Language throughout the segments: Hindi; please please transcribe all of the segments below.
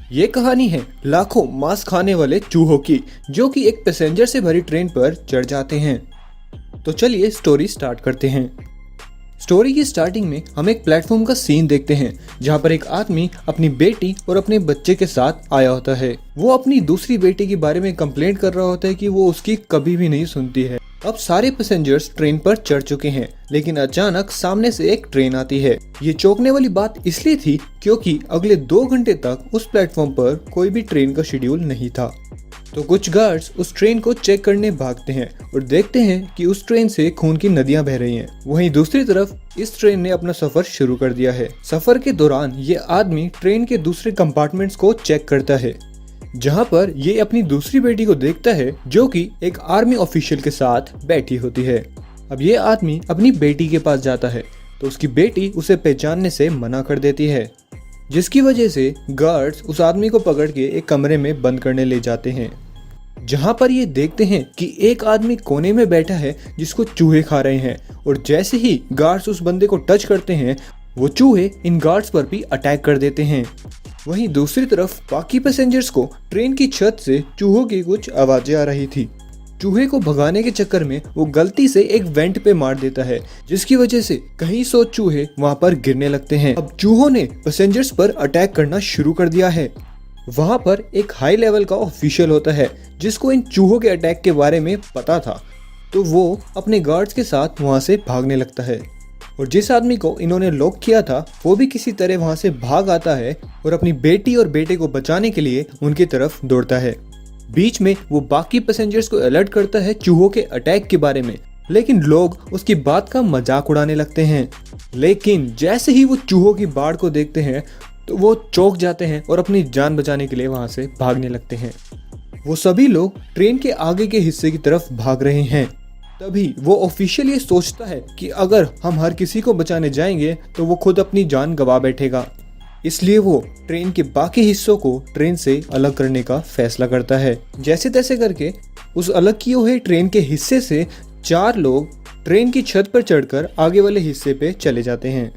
ये कहानी है लाखों मांस खाने वाले चूहों की, जो कि एक पैसेंजर से भरी ट्रेन पर चढ़ जाते हैं। तो चलिए स्टोरी स्टार्ट करते हैं। स्टोरी की स्टार्टिंग में हम एक प्लेटफॉर्म का सीन देखते हैं, जहाँ पर एक आदमी अपनी बेटी और अपने बच्चे के साथ आया होता है। वो अपनी दूसरी बेटी के बारे में कंप्लेंट कर रहा होता है कि वो उसकी कभी भी नहीं सुनती है। अब सारे पैसेंजर्स ट्रेन पर चढ़ चुके हैं, लेकिन अचानक सामने से एक ट्रेन आती है। ये चौंकने वाली बात इसलिए थी क्योंकि अगले 2 घंटे तक उस प्लेटफॉर्म पर कोई भी ट्रेन का शेड्यूल नहीं था। तो कुछ गार्ड्स उस ट्रेन को चेक करने भागते हैं और देखते हैं कि उस ट्रेन से खून की नदियां बह रही हैं। वहीं दूसरी तरफ इस ट्रेन ने अपना सफर शुरू कर दिया है। सफर के दौरान ये आदमी ट्रेन के दूसरे कंपार्टमेंट्स को चेक करता है, जहां पर ये अपनी दूसरी बेटी को देखता है, जो कि एक आर्मी ऑफिशियल के साथ बैठी होती है। अब ये आदमी अपनी बेटी के पास जाता है तो उसकी बेटी उसे पहचानने से मना कर देती है, जिसकी वजह से गार्ड्स उस आदमी को पकड़ के एक कमरे में बंद करने ले जाते हैं, जहां पर ये देखते हैं कि एक आदमी कोने में बैठा है जिसको चूहे खा रहे हैं। और जैसे ही गार्ड्स उस बंदे को टच करते हैं, वो चूहे इन गार्ड्स पर भी अटैक कर देते हैं। वहीं दूसरी तरफ बाकी पैसेंजर्स को ट्रेन की छत से चूहों की कुछ आवाजें आ रही थी। चूहे को भगाने के चक्कर में वो गलती से एक वेंट पे मार देता है, जिसकी वजह से कई 100 चूहे वहां पर गिरने लगते हैं। अब चूहों ने पैसेंजर्स पर अटैक करना शुरू कर दिया है। वहां पर एक हाई लेवल का ऑफिशियल होता है जिसको इन चूहों के अटैक के बारे में पता था, तो वो अपने गार्ड्स के साथ वहां से भागने लगता है। और जिस आदमी को इन्होंने लॉक किया था वो भी किसी तरह वहां से भाग आता है और अपनी बेटी और बेटे को बचाने के लिए उनकी तरफ दौड़ता है। बीच में वो बाकी पैसेंजर्स को अलर्ट करता है चूहों के अटैक के बारे में, लेकिन लोग उसकी बात का मजाक उड़ाने लगते हैं। लेकिन जैसे ही वो चूहों की बाढ़ को देखते हैं तो वो चौंक जाते हैं और अपनी जान बचाने के लिए वहां से भागने लगते हैं। वो सभी लोग ट्रेन के आगे के हिस्से की तरफ भाग रहे हैं। तभी वो ऑफिशियल ये सोचता है कि अगर हम हर किसी को बचाने जाएंगे तो वो खुद अपनी जान गंवा बैठेगा। इसलिए वो ट्रेन के बाकी हिस्सों को ट्रेन से अलग करने का फैसला करता है। जैसे तैसे करके उस अलग किए हुए ट्रेन के हिस्से से 4 लोग ट्रेन की छत पर चढ़कर आगे वाले हिस्से पे चले जाते हैं।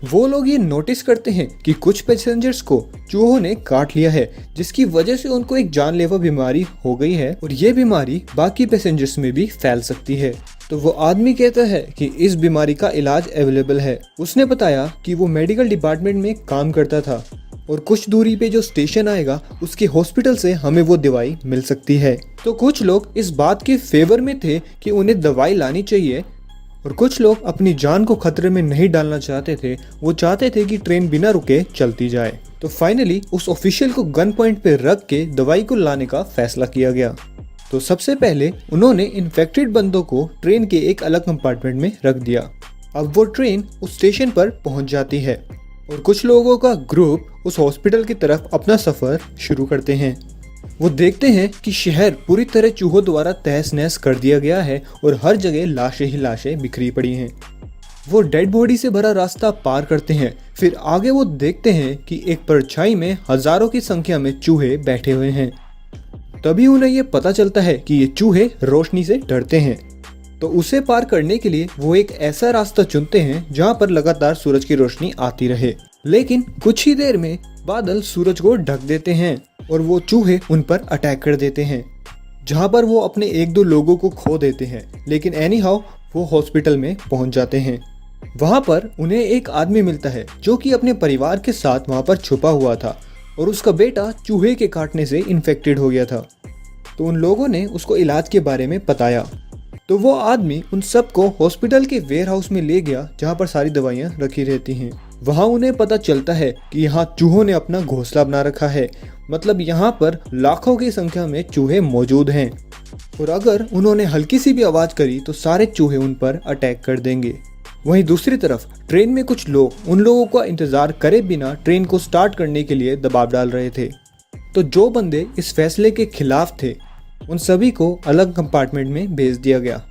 वो लोग ये नोटिस करते हैं कि कुछ पैसेंजर्स को चूहों ने काट लिया है, जिसकी वजह से उनको एक जानलेवा बीमारी हो गई है और ये बीमारी बाकी पैसेंजर्स में भी फैल सकती है। तो वो आदमी कहता है कि इस बीमारी का इलाज अवेलेबल है। उसने बताया कि वो मेडिकल डिपार्टमेंट में काम करता था और कुछ दूरी पे जो स्टेशन आएगा उसके हॉस्पिटल से हमें वो दवाई मिल सकती है। तो कुछ लोग इस बात के फेवर में थे कि उन्हें दवाई लानी चाहिए और कुछ लोग अपनी जान को खतरे में नहीं डालना चाहते थे। वो चाहते थे कि ट्रेन बिना रुके चलती जाए। तो फाइनली उस ऑफिशियल को गन पॉइंट पे रख के दवाई को लाने का फैसला किया गया। तो सबसे पहले उन्होंने इन्फेक्टेड बंदों को ट्रेन के एक अलग कंपार्टमेंट में रख दिया। अब वो ट्रेन उस स्टेशन पर पहुंच जाती है और कुछ लोगों का ग्रुप उस हॉस्पिटल की तरफ अपना सफर शुरू करते हैं। वो देखते हैं कि शहर पूरी तरह चूहों द्वारा तहस नहस कर दिया गया है और हर जगह लाशें ही लाशें बिखरी पड़ी हैं। वो डेड बॉडी से भरा रास्ता पार करते हैं। फिर आगे वो देखते हैं कि एक परछाई में हजारों की संख्या में चूहे बैठे हुए हैं। तभी उन्हें ये पता चलता है कि ये चूहे रोशनी से डरते हैं। तो उसे पार करने के लिए वो एक ऐसा रास्ता चुनते हैं जहाँ पर लगातार सूरज की रोशनी आती रहे। लेकिन कुछ ही देर में बादल सूरज को ढक देते हैं और वो चूहे उन पर अटैक कर देते हैं, जहां पर वो अपने 1-2 लोगों को खो देते हैं। लेकिन एनी हाउ वो हॉस्पिटल में पहुंच जाते हैं। वहां पर उन्हें एक आदमी मिलता है जो कि अपने परिवार के साथ वहां पर छुपा हुआ था और उसका बेटा चूहे के काटने से इन्फेक्टेड हो गया था। तो उन लोगों ने उसको इलाज के बारे में बताया। तो वो आदमी उन सबको हॉस्पिटल के वेयर हाउस में ले गया, जहाँ पर सारी दवाइयाँ रखी रहती हैं। वहाँ उन्हें पता चलता है कि यहाँ चूहों ने अपना घोंसला बना रखा है, मतलब यहाँ पर लाखों की संख्या में चूहे मौजूद हैं और अगर उन्होंने हल्की सी भी आवाज़ करी तो सारे चूहे उन पर अटैक कर देंगे। वहीं दूसरी तरफ ट्रेन में कुछ लोग उन लोगों का इंतजार करे बिना ट्रेन को स्टार्ट करने के लिए दबाव डाल रहे थे। तो जो बंदे इस फैसले के खिलाफ थे उन सभी को अलग कंपार्टमेंट में भेज दिया गया।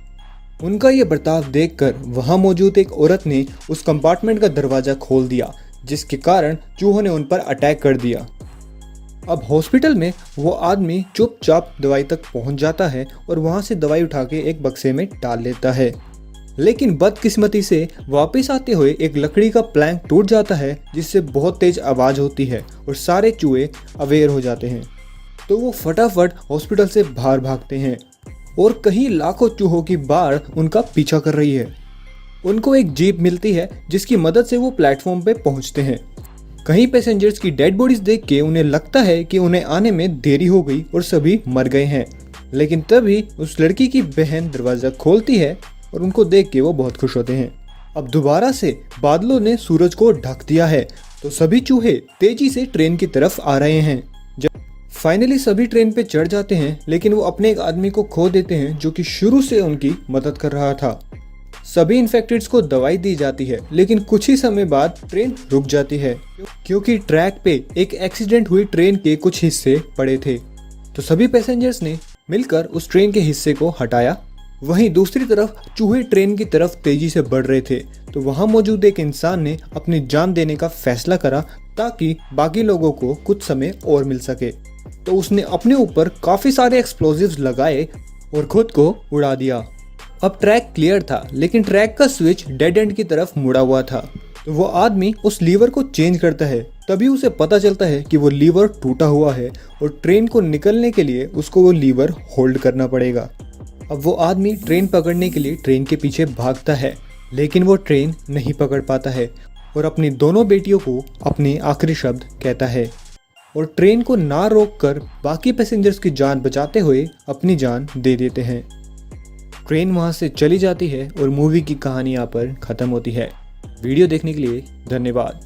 उनका ये बर्ताव देखकर वहां मौजूद एक औरत ने उस कंपार्टमेंट का दरवाजा खोल दिया, जिसके कारण चूहों ने उन पर अटैक कर दिया। अब हॉस्पिटल में वो आदमी चुपचाप दवाई तक पहुंच जाता है और वहां से दवाई उठा के एक बक्से में डाल लेता है। लेकिन बदकिस्मती से वापस आते हुए एक लकड़ी का प्लैंक टूट जाता है, जिससे बहुत तेज आवाज़ होती है और सारे चूहे अवेयर हो जाते हैं। तो वो फटाफट हॉस्पिटल से बाहर भागते हैं और कहीं लाखों चूहों की बाढ़ उनका पीछा कर रही है। उनको एक जीप मिलती है जिसकी मदद से वो प्लेटफॉर्म पे पहुंचते हैं। कहीं पैसेंजर्स की डेड बॉडीज देख के उन्हें लगता है कि उन्हें आने में देरी हो गई और सभी मर गए हैं, लेकिन तभी उस लड़की की बहन दरवाज़ा खोलती है और उनको देख के वो बहुत खुश होते हैं। अब दोबारा से बादलों ने सूरज को ढक दिया है, तो सभी चूहे तेजी से ट्रेन की तरफ आ रहे हैं। जब फाइनली सभी ट्रेन पे चढ़ जाते हैं, लेकिन वो अपने एक आदमी को खो देते हैं जो कि शुरू से उनकी मदद कर रहा था। सभी इन्फेक्टेड्स को दवाई दी जाती है, लेकिन कुछ ही समय बाद ट्रेन रुक जाती है क्योंकि ट्रैक पे एक एक्सीडेंट हुई ट्रेन के कुछ हिस्से पड़े थे। तो सभी पैसेंजर्स ने मिलकर उस ट्रेन के हिस्से को हटाया। वहीं दूसरी तरफ चूहे ट्रेन की तरफ तेजी से बढ़ रहे थे, तो वहां मौजूद एक इंसान ने अपनी जान देने का फैसला करा ताकि बाकी लोगों को कुछ समय और मिल सके। तो उसने अपने ऊपर काफी सारे एक्सप्लोजिव्स लगाए और खुद को उड़ा दिया। अब ट्रैक क्लियर था, लेकिन ट्रैक का स्विच डेड एंड की तरफ मुड़ा हुआ था। तो वो आदमी उस लीवर को चेंज करता है, तभी उसे पता चलता है कि वो लीवर टूटा हुआ है और ट्रेन को निकलने के लिए उसको वो लीवर होल्ड करना पड़ेगा। अब वो आदमी ट्रेन पकड़ने के लिए ट्रेन के पीछे भागता है, लेकिन वो ट्रेन नहीं पकड़ पाता है और अपनी दोनों बेटियों को अपने आखिरी शब्द कहता है और ट्रेन को ना रोककर बाकी पैसेंजर्स की जान बचाते हुए अपनी जान दे देते हैं। ट्रेन वहाँ से चली जाती है और मूवी की कहानी यहाँ पर ख़त्म होती है। वीडियो देखने के लिए धन्यवाद।